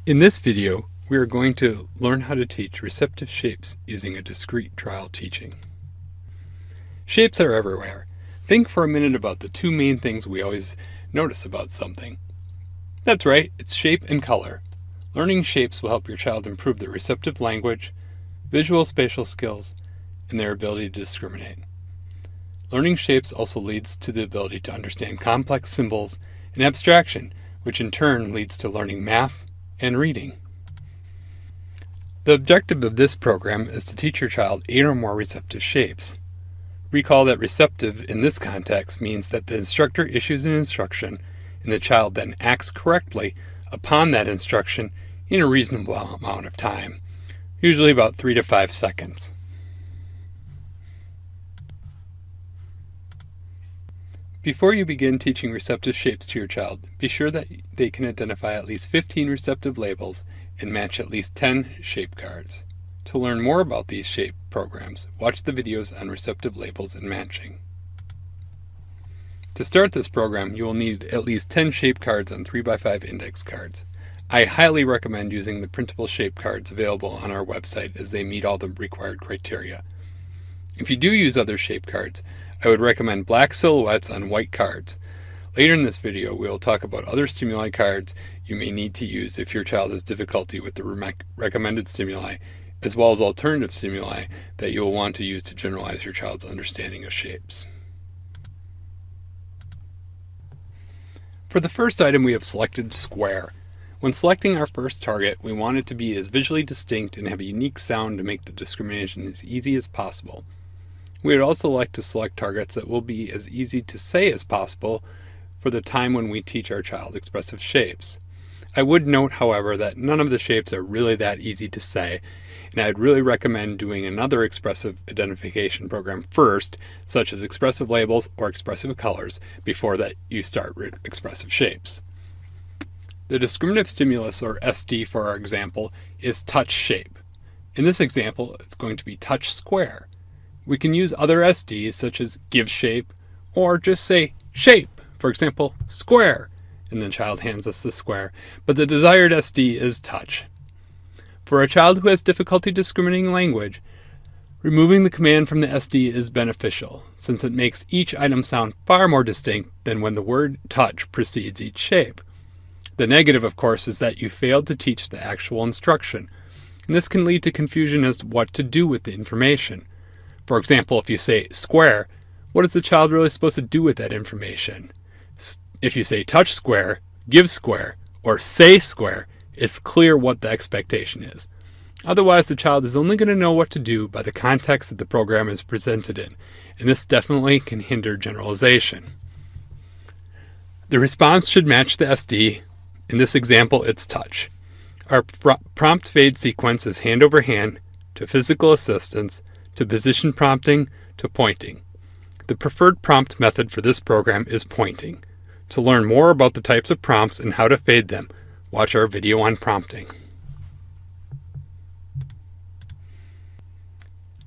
In this video, we are going to learn how to teach receptive shapes using a discrete trial teaching. Shapes are everywhere. Think for a minute about the two main things we always notice about something. That's right, it's shape and color. Learning shapes will help your child improve their receptive language, visual spatial skills, and their ability to discriminate. Learning shapes also leads to the ability to understand complex symbols and abstraction, which in turn leads to learning math and reading. The objective of this program is to teach your child 8 or more receptive shapes. Recall that receptive in this context means that the instructor issues an instruction and the child then acts correctly upon that instruction in a reasonable amount of time, usually about 3 to 5 seconds. Before you begin teaching receptive shapes to your child, be sure that they can identify at least 15 receptive labels and match at least 10 shape cards. To learn more about these shape programs, watch the videos on receptive labels and matching. To start this program, you will need at least 10 shape cards on 3x5 index cards. I highly recommend using the printable shape cards available on our website as they meet all the required criteria. If you do use other shape cards, I would recommend black silhouettes on white cards. Later in this video, we will talk about other stimuli cards you may need to use if your child has difficulty with the recommended stimuli, as well as alternative stimuli that you will want to use to generalize your child's understanding of shapes. For the first item, we have selected square. When selecting our first target, we want it to be as visually distinct and have a unique sound to make the discrimination as easy as possible. We would also like to select targets that will be as easy to say as possible for the time when we teach our child expressive shapes. I would note, however, that none of the shapes are really that easy to say, and I'd really recommend doing another expressive identification program first, such as expressive labels or expressive colors, before that you start expressive shapes. The discriminative stimulus, or SD for our example, is touch shape. In this example, it's going to be touch square. We can use other SDs such as give shape, or just say shape, for example, square, and the child hands us the square, but the desired SD is touch. For a child who has difficulty discriminating language, removing the command from the SD is beneficial, since it makes each item sound far more distinct than when the word touch precedes each shape. The negative, of course, is that you failed to teach the actual instruction, and this can lead to confusion as to what to do with the information. For example, if you say square, what is the child really supposed to do with that information? If you say touch square, give square, or say square, it's clear what the expectation is. Otherwise, the child is only going to know what to do by the context that the program is presented in, and this definitely can hinder generalization. The response should match the SD. In this example, it's touch. Our prompt fade sequence is hand over hand to physical assistance to position prompting to pointing. The preferred prompt method for this program is pointing. To learn more about the types of prompts and how to fade them, watch our video on prompting.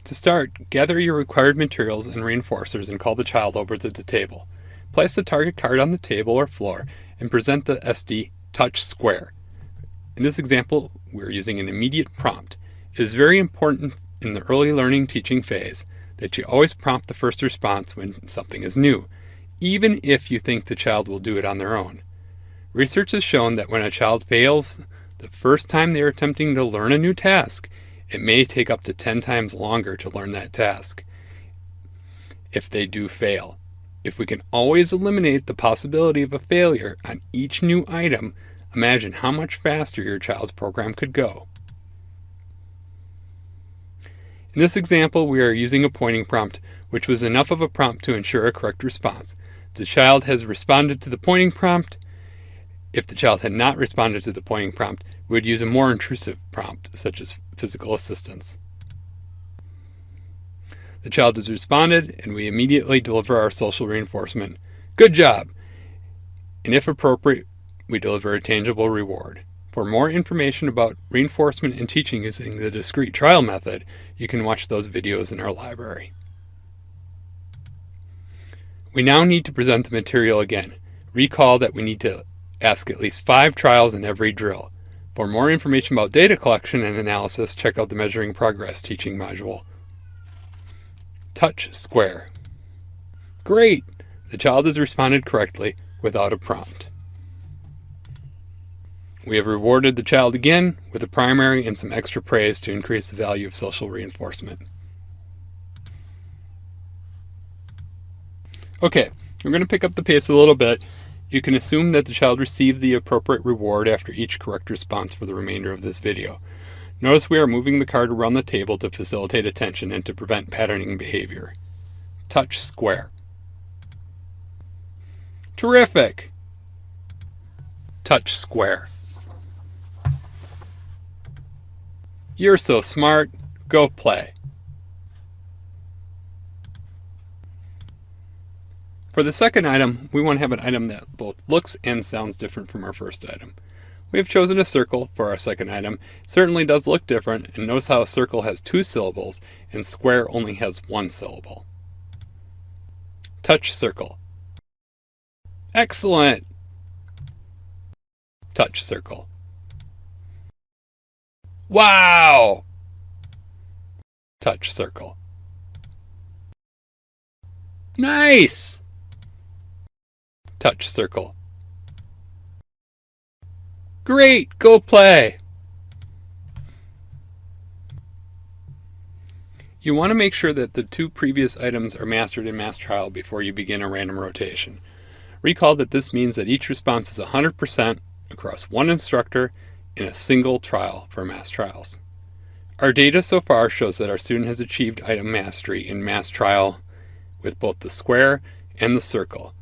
To start, gather your required materials and reinforcers and call the child over to the table. Place the target card on the table or floor and present the SD touch square. In this example, we're using an immediate prompt. It is very important in the early learning teaching phase that you always prompt the first response when something is new, even if you think the child will do it on their own. Research has shown that when a child fails the first time they are attempting to learn a new task, it may take up to 10 times longer to learn that task if they do fail. If we can always eliminate the possibility of a failure on each new item, imagine how much faster your child's program could go. In this example, we are using a pointing prompt, which was enough of a prompt to ensure a correct response. The child has responded to the pointing prompt. If the child had not responded to the pointing prompt, we would use a more intrusive prompt, such as physical assistance. The child has responded, and we immediately deliver our social reinforcement. Good job! And if appropriate, we deliver a tangible reward. For more information about reinforcement and teaching using the discrete trial method, you can watch those videos in our library. We now need to present the material again. Recall that we need to ask at least 5 trials in every drill. For more information about data collection and analysis, check out the Measuring Progress teaching module. Touch square. Great! The child has responded correctly without a prompt. We have rewarded the child again with a primary and some extra praise to increase the value of social reinforcement. Okay, we're going to pick up the pace a little bit. You can assume that the child received the appropriate reward after each correct response for the remainder of this video. Notice we are moving the card around the table to facilitate attention and to prevent patterning behavior. Touch square. Terrific! Touch square. You're so smart. Go play. For the second item, we want to have an item that both looks and sounds different from our first item. We have chosen a circle for our second item. It certainly does look different, and notice how a circle has 2 syllables and square only has 1 syllable. Touch circle. Excellent! Touch circle. Wow! Touch circle. Nice! Touch circle. Great! Go play! You want to make sure that the 2 previous items are mastered in mass trial before you begin a random rotation. Recall that this means that each response is 100% across one instructor in a single trial for mass trials. Our data so far shows that our student has achieved item mastery in mass trial with both the square and the circle.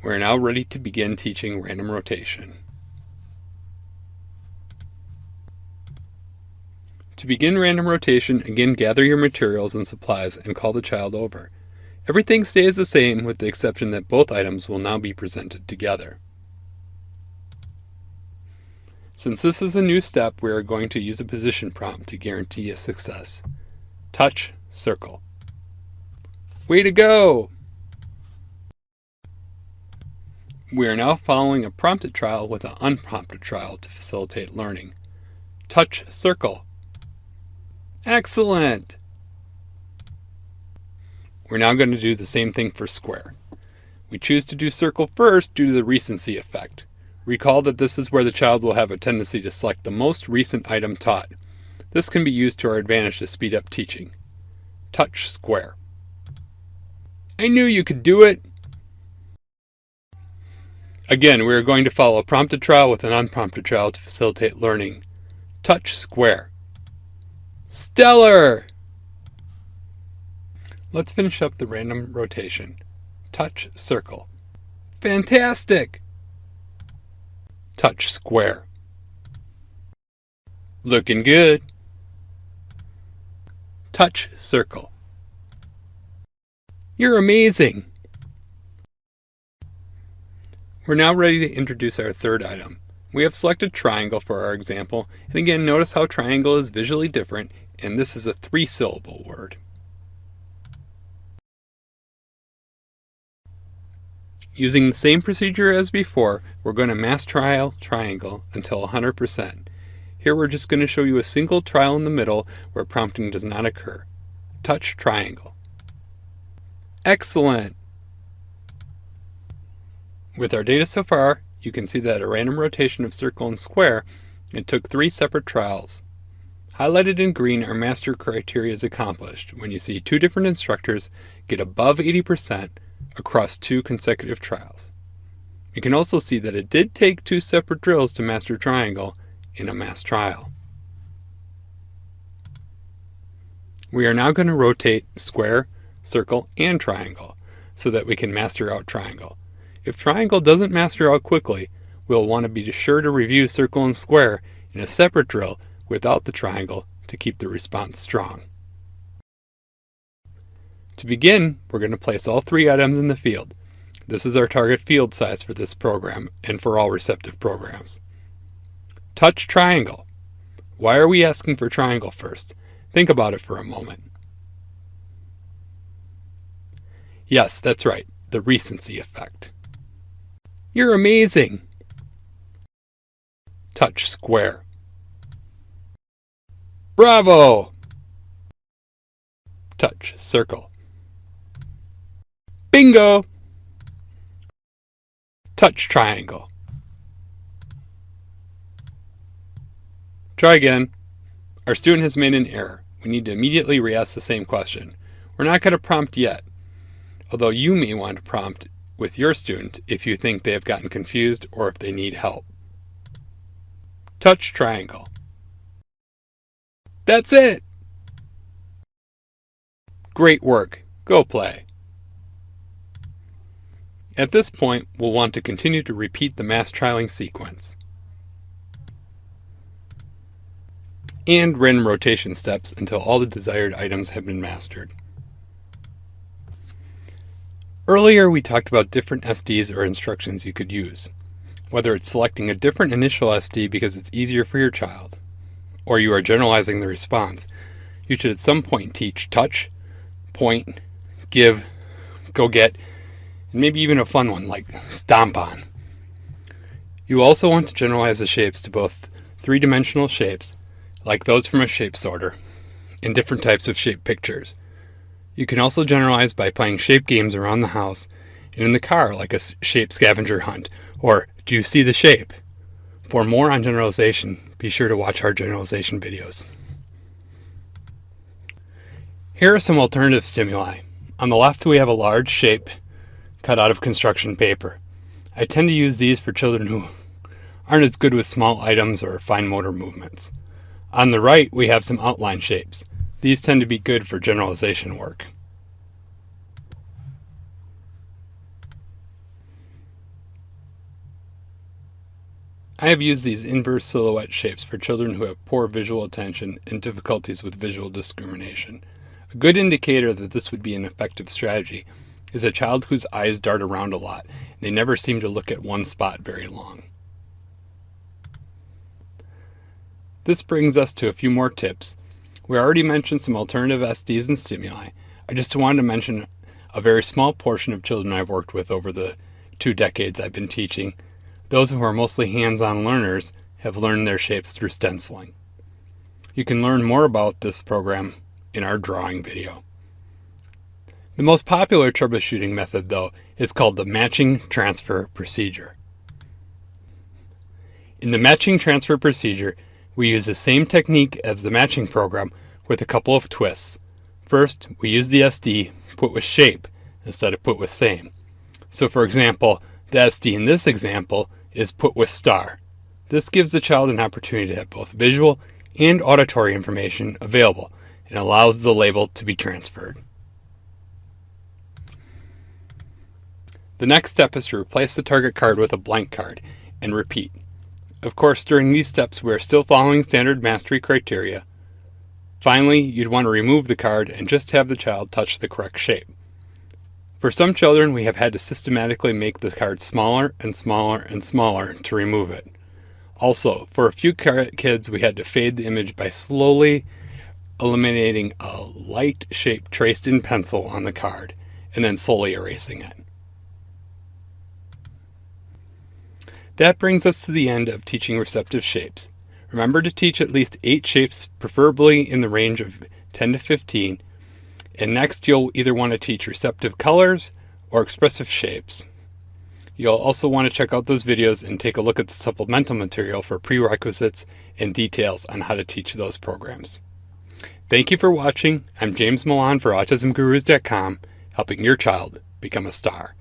We are now ready to begin teaching random rotation. To begin random rotation, again gather your materials and supplies and call the child over. Everything stays the same with the exception that both items will now be presented together. Since this is a new step, we are going to use a position prompt to guarantee a success. Touch circle. Way to go! We are now following a prompted trial with an unprompted trial to facilitate learning. Touch circle. Excellent! We're now going to do the same thing for square. We choose to do circle first due to the recency effect. Recall that this is where the child will have a tendency to select the most recent item taught. This can be used to our advantage to speed up teaching. Touch square. I knew you could do it! Again, we are going to follow a prompted trial with an unprompted trial to facilitate learning. Touch square. Stellar! Let's finish up the random rotation. Touch circle. Fantastic! Touch square. Looking good. Touch circle. You're amazing! We're now ready to introduce our third item. We have selected triangle for our example, and again notice how triangle is visually different, and this is a 3-syllable word. Using the same procedure as before, we're going to mass trial triangle until 100%. Here we're just going to show you a single trial in the middle where prompting does not occur. Touch triangle. Excellent! With our data so far, you can see that a random rotation of circle and square, it took 3 separate trials. Highlighted in green are master criteria accomplished when you see 2 different instructors get above 80% across 2 consecutive trials. You can also see that it did take 2 separate drills to master triangle in a mass trial. We are now going to rotate square, circle, and triangle so that we can master out triangle. If triangle doesn't master out quickly, we'll want to be sure to review circle and square in a separate drill without the triangle to keep the response strong. To begin, we're going to place all 3 items in the field. This is our target field size for this program and for all receptive programs. Touch triangle. Why are we asking for triangle first? Think about it for a moment. Yes, that's right, the recency effect. You're amazing! Touch square. Bravo! Touch circle. Bingo! Touch triangle. Try again. Our student has made an error. We need to immediately re-ask the same question. We're not going to prompt yet, although you may want to prompt with your student if you think they have gotten confused or if they need help. Touch triangle. That's it! Great work. Go play. At this point, we'll want to continue to repeat the mass trialing sequence and random rotation steps until all the desired items have been mastered. Earlier, we talked about different SDs or instructions you could use, whether it's selecting a different initial SD because it's easier for your child, or you are generalizing the response. You should at some point teach touch, point, give, go get, and maybe even a fun one like stomp on. You also want to generalize the shapes to both three-dimensional shapes, like those from a shape sorter, and different types of shape pictures. You can also generalize by playing shape games around the house and in the car, like a shape scavenger hunt, or do you see the shape? For more on generalization, be sure to watch our generalization videos. Here are some alternative stimuli. On the left, we have a large shape cut out of construction paper. I tend to use these for children who aren't as good with small items or fine motor movements. On the right, we have some outline shapes. These tend to be good for generalization work. I have used these inverse silhouette shapes for children who have poor visual attention and difficulties with visual discrimination. A good indicator that this would be an effective strategy is a child whose eyes dart around a lot and they never seem to look at one spot very long. This brings us to a few more tips. We already mentioned some alternative SDs and stimuli. I just wanted to mention a very small portion of children I've worked with over the 2 decades I've been teaching. Those who are mostly hands-on learners have learned their shapes through stenciling. You can learn more about this program in our drawing video. The most popular troubleshooting method, though, is called the matching transfer procedure. In the matching transfer procedure, we use the same technique as the matching program with a couple of twists. First, we use the SD put with shape instead of put with same. So for example, the SD in this example is put with star. This gives the child an opportunity to have both visual and auditory information available and allows the label to be transferred. The next step is to replace the target card with a blank card and repeat. Of course, during these steps, we are still following standard mastery criteria. Finally, you'd want to remove the card and just have the child touch the correct shape. For some children, we have had to systematically make the card smaller and smaller and smaller to remove it. Also, for a few kids, we had to fade the image by slowly eliminating a light shape traced in pencil on the card and then slowly erasing it. That brings us to the end of teaching receptive shapes. Remember to teach at least 8 shapes, preferably in the range of 10 to 15. And next you'll either want to teach receptive colors or expressive shapes. You'll also want to check out those videos and take a look at the supplemental material for prerequisites and details on how to teach those programs. Thank you for watching. I'm James Milan for AutismGurus.com, helping your child become a star.